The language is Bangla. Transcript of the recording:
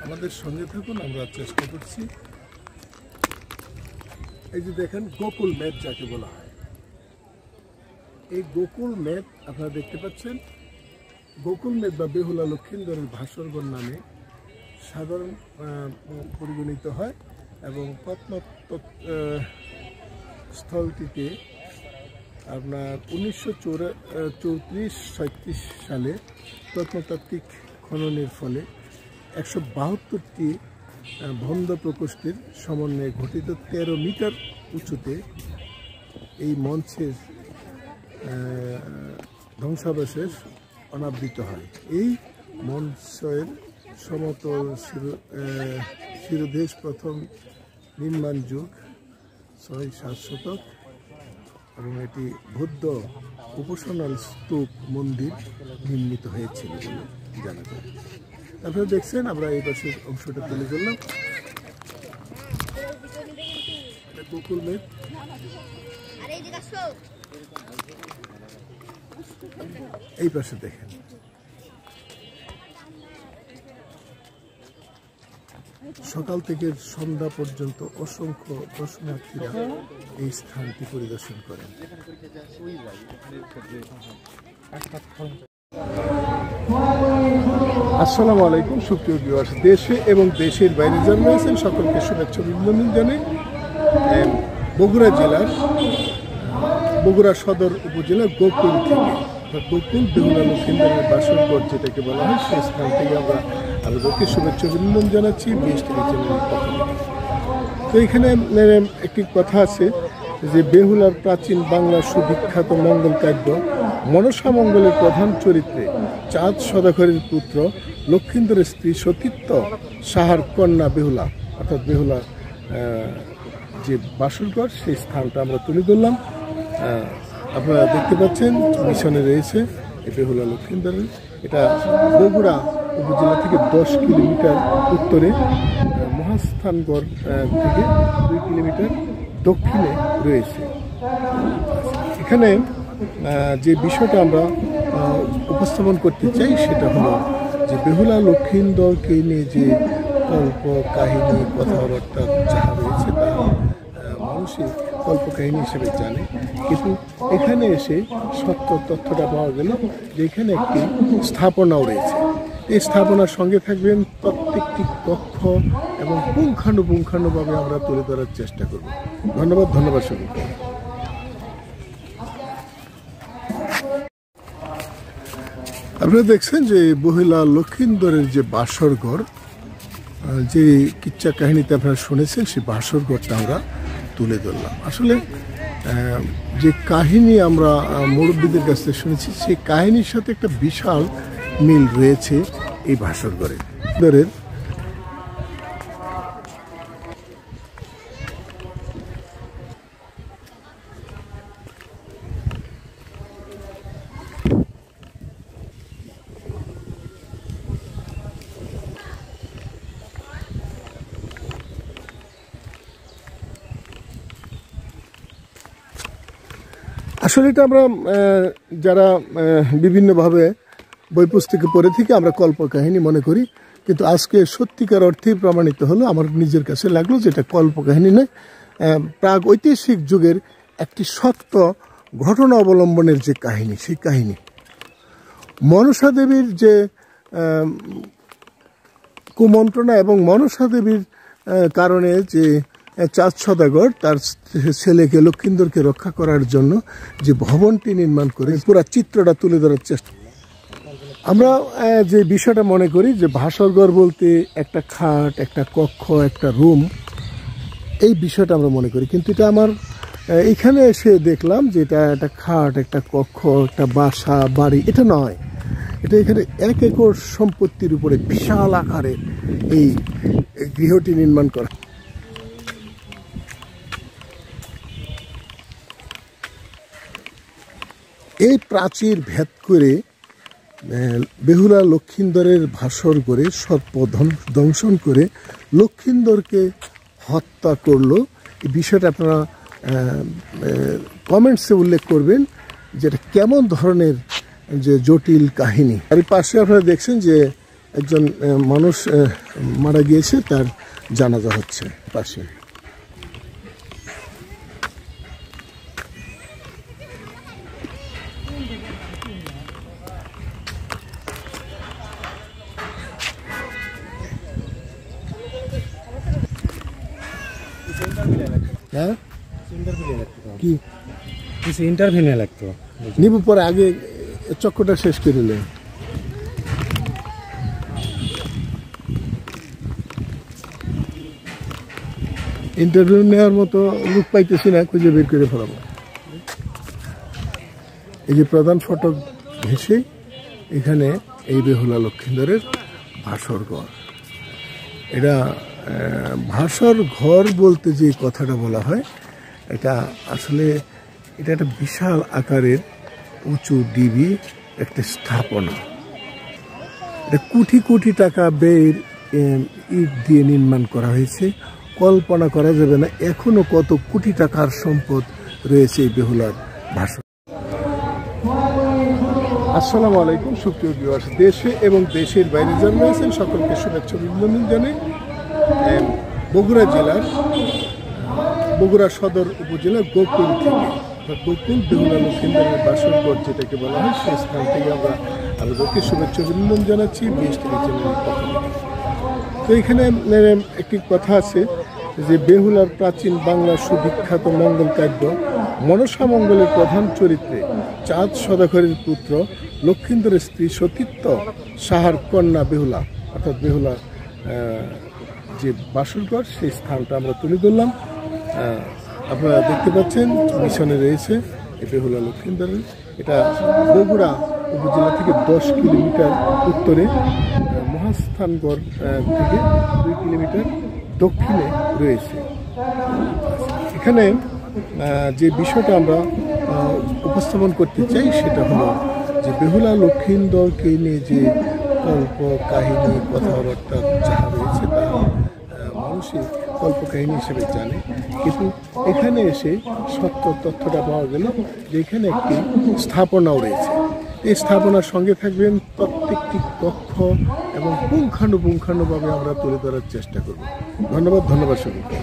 আমাদের সঙ্গে থাকুন, আমরা চেষ্টা করছি। এই যে দেখেন গোকুল মেট যাকে বলা হয়, এই গোকুল মেট আপনারা দেখতে পাচ্ছেন। গোকুল মেট বা বেহুলা লক্ষিন্দরের ভাস্করগড় নামে সাধারণ পরিগণিত হয় এবং স্থলটিতে আপনার 1934-37 সালে প্রত্নতাত্ত্বিক খননের ফলে 172টি বন্ধ প্রকোষ্ঠের সমন্বয়ে গঠিত 13 মিটার উঁচুতে এই মঞ্চের ধ্বংসাবশেষ অনাবৃত হয়। এই মঞ্চের সমতল শিরোদেশ প্রথম নির্মাণ যুগ 6-7 শতক এবং এটি বৌদ্ধ উপাসনাল স্তূপ মন্দির নির্মিত হয়েছিল বলে জানা যায়। আপনারা দেখছেন, আমরা এই পাশের অংশটা তুলে ধরলাম। গোকুল মেট এই পাশে দেখেন। সকাল থেকে সন্ধ্যা পর্যন্ত অসংখ্য দর্শনার্থীরা এই স্থানটি পরিদর্শন করেন। আসসালামু আলাইকুম সুপ্রিয় ভিউয়ার্স, দেশে এবং দেশের বাইরে যারা রয়েছেন সকলকে শুভেচ্ছা অভিনন্দন জানাই। বগুড়া জেলার বগুড়া সদর উপজেলার গোকুল থেকে, গোকুল বেহুলা লক্ষিন্দরের ভাস্করগড় যেটাকে বলা হয়, সেই স্থান থেকে আমরা আপনাদেরকে শুভেচ্ছা অভিনন্দন জানাচ্ছি বিএসটিভি চ্যানেলের পক্ষ থেকে। তো এখানে একটি কথা আছে যে বেহুলার প্রাচীন বাংলার সুবিখ্যাত মঙ্গল কাব্য মনসা মঙ্গলের প্রধান চরিত্রে চাঁদ সদাগরের পুত্র লক্ষিন্দরের স্ত্রী সতীত্ব সাহার কন্যা বেহুলা, অর্থাৎ বেহুলা যে ভাস্করগড়, সেই স্থানটা আমরা তুলে ধরলাম। আপনারা দেখতে পাচ্ছেন মিশনে রয়েছে এই বেহুলা লক্ষিন্দরের। এটা বগুড়া উপজেলা থেকে 10 কিলোমিটার উত্তরে, মহাস্থানগড় থেকে 2 কিলোমিটার দক্ষিণে রয়েছে। এখানে যে বিষয়টা আমরা উপস্থাপন করতে চাই সেটা হলো যে বেহুলা লক্ষিন্দরকে নিয়ে যে গল্প কাহিনী কথাবার্তা যাহা রয়েছে তা মানুষই কল্পকাহিনী হিসেবে জানে, কিন্তু এখানে এসে সত্য তথ্যটা পাওয়া গেল যে এখানে একটি স্থাপনাও রয়েছে। এই স্থাপনার সঙ্গে থাকবেন, প্রত্যেকটি কক্ষ এবং পুঙ্খানুপুঙ্খানুভাবে আমরা তুলে ধরার চেষ্টা করব। ধন্যবাদ সকলকে। আপনারা দেখছেন যে বেহুলা লক্ষিন্দরের যে ভাস্করগড়, যে কিচ্ছা কাহিনীতে আপনারা শুনেছেন, সেই ভাস্করগড়টা আমরা তুলে ধরলাম। আসলে যে কাহিনী আমরা মুরব্বীদের কাছ থেকে শুনেছি, সেই কাহিনীর সাথে একটা বিশাল মিল রয়েছে এই ভাস্করগড়ের। আসলে এটা আমরা যারা বিভিন্নভাবে বই পুস্তকে পড়ে থেকে আমরা কল্পকাহিনী মনে করি, কিন্তু আজকে সত্যিকার অর্থেই প্রমাণিত হলো, আমার নিজের কাছে লাগলো যে এটা কল্পকাহিনী নয়, প্রাগ ঐতিহাসিক যুগের একটি সত্য ঘটনা অবলম্বনের যে কাহিনী, সেই কাহিনী। মনসা দেবীর যে কুমন্ত্রণা এবং মনসা দেবীর কারণে যে চাঁদ সদাগর তার ছেলেকে লক্ষিন্দরকে রক্ষা করার জন্য যে ভবনটি নির্মাণ করে পুরা চিত্রটা তুলে ধরার চেষ্টা। আমরা যে বিষয়টা মনে করি যে ভাস্করগড় বলতে একটা খাট, একটা কক্ষ, একটা রুম, এই বিষয়টা আমরা মনে করি, কিন্তু এটা আমার এখানে এসে দেখলাম যে এটা একটা খাট, একটা কক্ষ, একটা বাসা বাড়ি, এটা নয়। এটা এখানে 1 একর সম্পত্তির উপরে বিশাল আকারে এই গৃহটি নির্মাণ করা। এই প্রাচীর ভেদ করে বেহুলা লক্ষিন্দরের ভাস্করগড়ে সর্প দংশন করে লক্ষিন্দরকে হত্যা করলো। এই বিষয়টা আপনারা কমেন্টসে উল্লেখ করবেন যে এটা কেমন ধরনের যে জটিল কাহিনী। আর পাশে আপনারা দেখছেন যে একজন মানুষ মারা গিয়েছে, তার জানাজা হচ্ছে পাশে। হ্যাঁ, কি কিছু ইন্টারভিউ নিয়ে লাগতো নিব, পরে আগে চক্করটা শেষ করে নিলে। ইন্টারভিউ নেওয়ার মতো লোক পাইতেছি না, খুঁজে বের করে ফেলাবো। এই যে প্রধান ফটক ঘেঁষে এখানে এই বেহুলা লক্ষিন্দরের ভাসর ঘর। এটা ভাসর ঘর বলতে যে কথাটা বলা হয়, এটা আসলে এটা একটা বিশাল আকারের উঁচু ডিবি একটা স্থাপনা। এটা কোটি কোটি টাকা ব্যয়ের ইট দিয়ে নির্মাণ করা হয়েছে। কল্পনা করা যাবে না এখনো কত কোটি টাকার সম্পদ রয়েছে এই বেহুলার ভাসর। আসসালামু আলাইকুম সুপ্রিয় ভিউয়ার্স, দেশে এবং দেশের বাইরে যারা রয়েছেন সকলকে শুভেচ্ছা অভিনন্দন জানাই। বগুড়া জেলার বগুড়া সদর উপজেলার গোকুল থেকে, গোকুল বেহুলা লক্ষিন্দরের বাসরঘর যেটাকে বলা হয়, সেই স্থান থেকে আমরা আপনাদেরকে শুভেচ্ছা অভিনন্দন জানাচ্ছি BSTV চ্যানেলের পক্ষ থেকে। তো এখানে একটি কথা আছে যে বেহুলার প্রাচীন বাংলার সুবিখ্যাত মঙ্গল কাব্য মনসা মঙ্গলের প্রধান চরিত্রে চাঁদ সদাগরের পুত্র লক্ষিন্দরের স্ত্রী সতীত্ব সাহার কন্যা বেহুলা, অর্থাৎ বেহুলা যে বাসরঘর, সেই স্থানটা আমরা তুলে ধরলাম। আপনারা দেখতে পাচ্ছেন মিশনে রয়েছে এই বেহুলা লক্ষিন্দরের। এটা বগুড়া উপজেলা থেকে 10 কিলোমিটার উত্তরে, মহাস্থানগড় থেকে 2 কিলোমিটার দক্ষিণে রয়েছে। এখানে যে বিষয়টা আমরা উপস্থাপন করতে চাই সেটা হলো যে বেহুলা লক্ষিন্দরকে নিয়ে যে গল্প কাহিনী কথাবার্তা যাহা রয়েছে তা মানুষই গল্প কাহিনী হিসেবে জানে, কিন্তু এখানে এসে সত্য তথ্যটা পাওয়া গেল যে এখানে একটি স্থাপনাও রয়েছে। এই স্থাপনার সঙ্গে থাকবেন, প্রত্যেকটি তথ্য এবং পুঙ্খানুপুঙ্খানুভাবে আমরা তুলে ধরার চেষ্টা করব। ধন্যবাদ সকলকে।